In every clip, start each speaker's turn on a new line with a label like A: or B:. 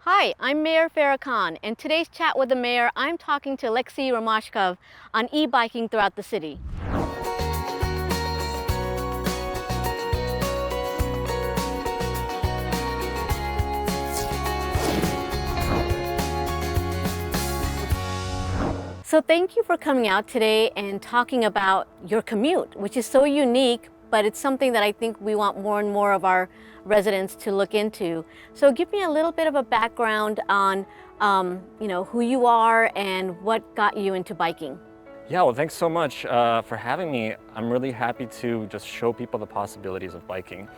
A: Hi, I'm Mayor Farrah N, and today's chat with the mayor, I'm talking to Alexey Romashkov on e-biking throughout the city. So thank you for coming out today and talking about your commute, which is so unique, but it's something that I think we want more and more of our residents to look into. So give me a little bit of a background on, who you are and what got you into biking.
B: Yeah, well, thanks so much for having me. I'm really happy to just show people the possibilities of biking.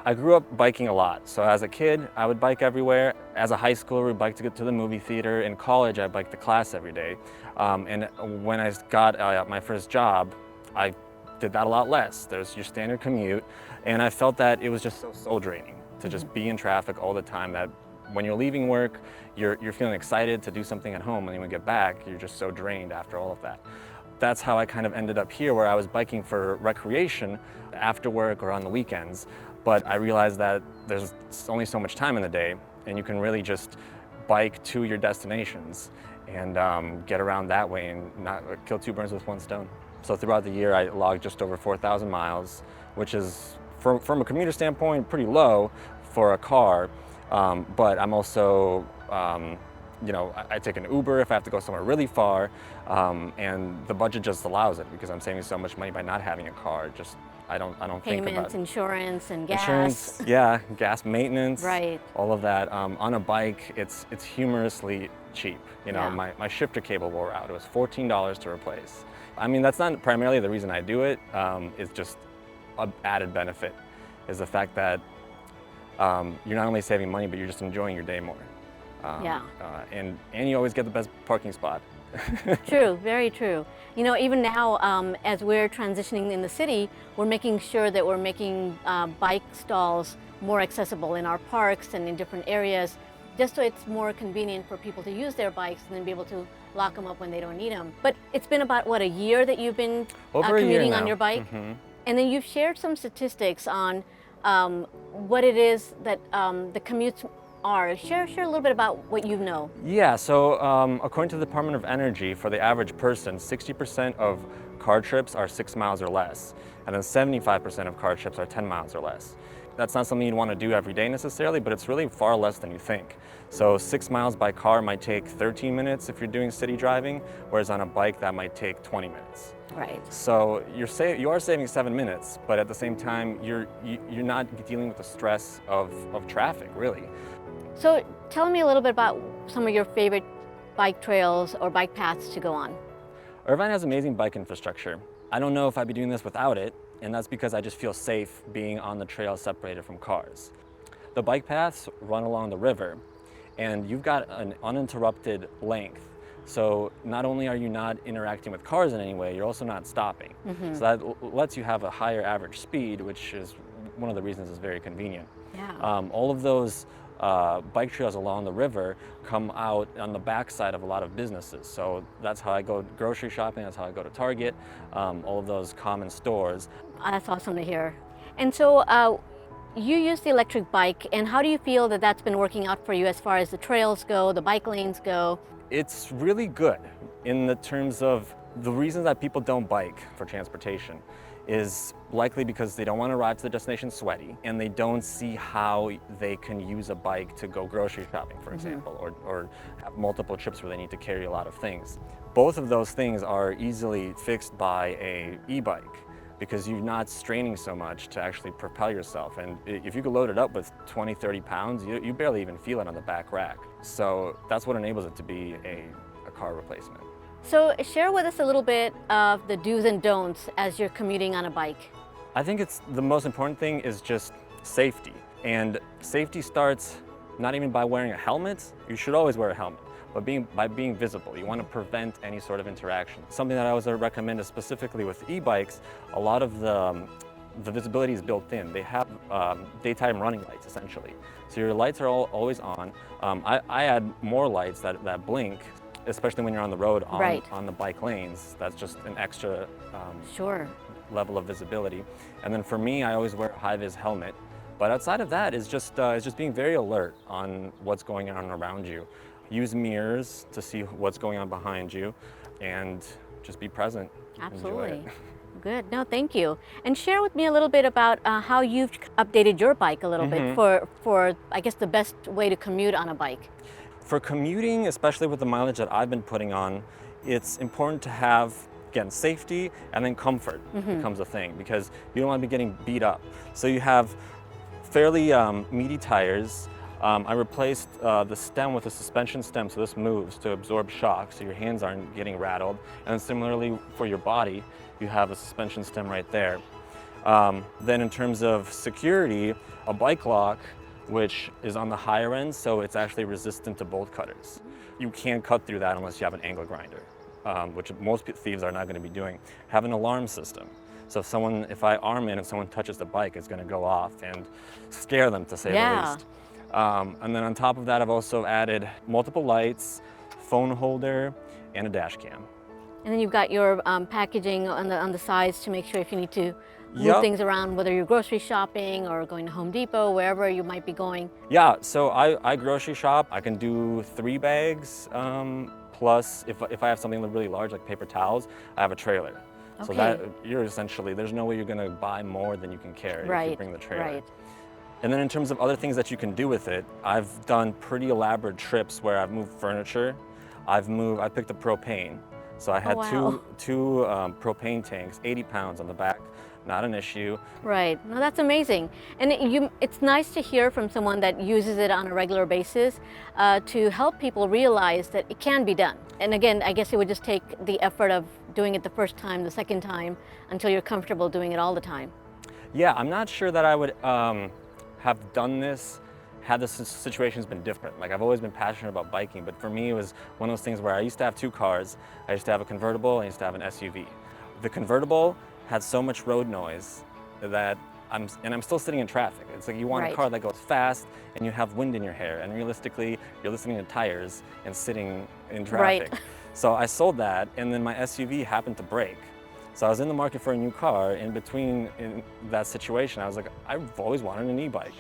B: I grew up biking a lot. So as a kid, I would bike everywhere. As a high schooler, we'd bike to get to the movie theater. In college, I biked to class every day. And when I got my first job, I did that a lot less. There's your standard commute. And I felt that it was just so soul draining to just be in traffic all the time that when you're leaving work, you're feeling excited to do something at home, and then when you get back, you're just so drained after all of that. That's how I kind of ended up here, where I was biking for recreation after work or on the weekends. But I realized that there's only so much time in the day, and you can really just bike to your destinations and get around that way and not kill two birds with one stone. So throughout the year, I logged just over 4,000 miles, which is, from a commuter standpoint, pretty low for a car. But I'm also, I take an Uber if I have to go somewhere really far, and the budget just allows it because I'm saving so much money by not having a car. I don't think about
A: Payments, insurance, and gas.
B: insurance, yeah, gas maintenance,
A: Right.
B: all of that. On a bike, it's humorously cheap.
A: Yeah.
B: My shifter cable wore out. It was $14 to replace. I mean, that's not primarily the reason I do it. It's just an added benefit is the fact that you're not only saving money, but you're just enjoying your day more.
A: Yeah.
B: And you always get the best parking spot.
A: True, very true. Even now, as we're transitioning in the city, we're making sure that we're making bike stalls more accessible in our parks and in different areas, just so it's more convenient for people to use their bikes and then be able to lock them up when they don't need them. But it's been about, what, a year that you've been
B: Over a year
A: commuting on
B: now.
A: your bike?
B: Mm-hmm.
A: And then you've shared some statistics on what it is that the commutes are. Share a little bit about what you know.
B: Yeah, so according to the Department of Energy, for the average person, 60% of car trips are 6 miles or less, and then 75% of car trips are 10 miles or less. That's not something you'd want to do every day necessarily, but it's really far less than you think. So 6 miles by car might take 13 minutes if you're doing city driving, whereas on a bike that might take 20 minutes.
A: Right.
B: So you are saving 7 minutes, but at the same time, you're not dealing with the stress of traffic, really.
A: So tell me a little bit about some of your favorite bike trails or bike paths to go on.
B: Irvine has amazing bike infrastructure. I don't know if I'd be doing this without it, and that's because I just feel safe being on the trail separated from cars. The bike paths run along the river, and you've got an uninterrupted length. So not only are you not interacting with cars in any way, you're also not stopping.
A: Mm-hmm.
B: So that lets you have a higher average speed, which is one of the reasons it's very convenient.
A: Yeah.
B: All of those bike trails along the river come out on the backside of a lot of businesses. So that's how I go grocery shopping, that's how I go to Target, all of those common stores.
A: That's awesome to hear. And so you use the electric bike, and how do you feel that that's been working out for you as far as the trails go, the bike lanes go?
B: It's really good in the terms of the reasons that people don't bike for transportation is likely because they don't want to arrive to the destination sweaty, and they don't see how they can use a bike to go grocery shopping, for example, or have multiple trips where they need to carry a lot of things. Both of those things are easily fixed by a e-bike because you're not straining so much to actually propel yourself. And if you could load it up with 20, 30 pounds, you barely even feel it on the back rack. So that's what enables it to be a car replacement.
A: So share with us a little bit of the do's and don'ts as you're commuting on a bike.
B: I think the most important thing is just safety. And safety starts not even by wearing a helmet. You should always wear a helmet, but by being visible. You want to prevent any sort of interaction. Something that I always recommend is specifically with e-bikes, a lot of the visibility is built in. They have daytime running lights, essentially. So your lights are always on. I add more lights that blink, especially when you're on the road on the bike lanes. That's just an extra
A: Sure.
B: level of visibility. And then for me, I always wear a high-vis helmet But outside of that, it's just being very alert on what's going on around you. Use mirrors to see what's going on behind you, and just be present.
A: Absolutely.
B: Enjoy it.
A: Good. No, thank you. And share with me a little bit about how you've updated your bike a little bit for, I guess, the best way to commute on a bike.
B: For commuting, especially with the mileage that I've been putting on, it's important to have, again, safety, and then comfort becomes a thing, because you don't want to be getting beat up. So you have fairly meaty tires. I replaced the stem with a suspension stem, so this moves to absorb shock, so your hands aren't getting rattled. And similarly for your body, you have a suspension stem right there. Then in terms of security, a bike lock, which is on the higher end, so it's actually resistant to bolt cutters. You can't cut through that unless you have an angle grinder, which most thieves are not going to be doing. Have an alarm system. So if I arm in and someone touches the bike, it's going to go off and scare them, to say the least. And then on top of that, I've also added multiple lights, phone holder, and a dash cam.
A: And then you've got your packaging on the sides to make sure if you need to move things around, whether you're grocery shopping or going to Home Depot, wherever you might be going.
B: Yeah, so I grocery shop. I can do 3 bags, plus if I have something really large like paper towels, I have a trailer.
A: Okay.
B: So that there's no way you're going to buy more than you can carry if you bring the trailer.
A: Right.
B: And then in terms of other things that you can do with it, I've done pretty elaborate trips where I've moved furniture. I picked up propane. So I had two propane tanks, 80 pounds on the back, not an issue.
A: Right, no, that's amazing. And it's nice to hear from someone that uses it on a regular basis to help people realize that it can be done. And again, I guess it would just take the effort of doing it the first time, the second time, until you're comfortable doing it all the time.
B: Yeah, I'm not sure that I would have done this had the situations been different. Like, I've always been passionate about biking, but for me it was one of those things where I used to have 2 cars. I used to have a convertible, I used to have an SUV. The convertible had so much road noise that I'm still sitting in traffic. It's like you want a car that goes fast and you have wind in your hair, and realistically you're listening to tires and sitting in traffic.
A: Right.
B: So I sold that, and then my SUV happened to break. So I was in the market for a new car. In that situation, I was like, I've always wanted an e-bike.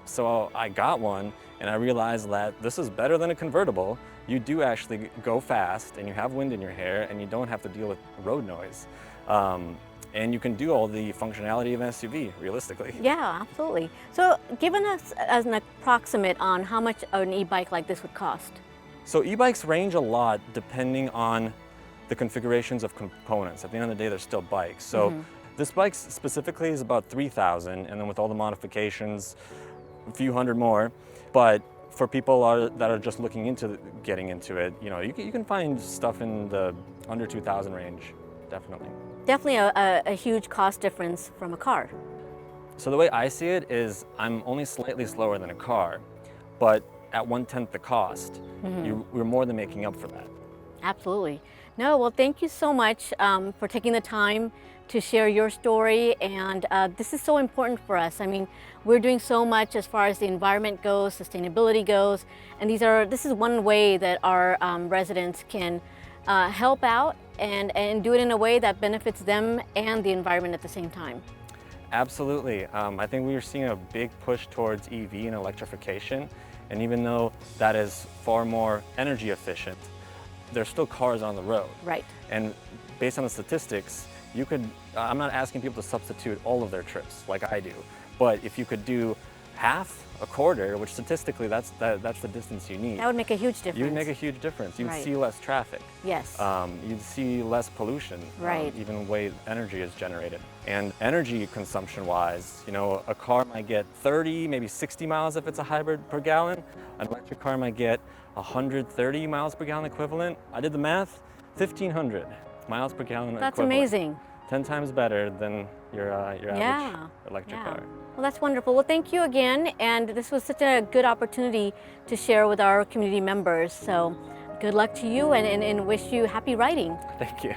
B: So I got one, and I realized that this is better than a convertible. You do actually go fast, and you have wind in your hair, and you don't have to deal with road noise. And you can do all the functionality of an SUV, realistically.
A: Yeah, absolutely. So given us as an approximate on how much an e-bike like this would cost?
B: So e-bikes range a lot depending on the configurations of components. At the end of the day, they're still bikes. So this bike specifically is about $3,000, and then with all the modifications, a few hundred more. But for people that are just looking into getting into it, you can find stuff in the under 2,000 range, definitely.
A: Definitely a huge cost difference from a car.
B: So the way I see it is I'm only slightly slower than a car, but at 1/10 the cost, we're more than making up for that.
A: Absolutely. No, well, thank you so much for taking the time to share your story, and this is so important for us. I mean, we're doing so much as far as the environment goes, sustainability goes, and this is one way that our residents can help out and do it in a way that benefits them and the environment at the same time.
B: Absolutely. I think we are seeing a big push towards EV and electrification, and even though that is far more energy efficient, there's still cars on the road.
A: Right.
B: And based on the statistics, I'm not asking people to substitute all of their trips like I do, but if you could do half, a quarter, which statistically that's the distance you need.
A: That would make a huge difference.
B: You'd make a huge difference. You'd see less traffic.
A: Yes.
B: You'd see less pollution.
A: Right.
B: Even the way energy is generated. And energy consumption wise, a car might get 30, maybe 60 miles if it's a hybrid per gallon. An electric car might get 130 miles per gallon equivalent. I did the math, 1,500 miles per gallon
A: That's
B: equivalent.
A: amazing.
B: 10 times better than your average electric car.
A: Well, that's wonderful. Well, thank you again. And this was such a good opportunity to share with our community members. So good luck to you and wish you happy riding.
B: Thank you.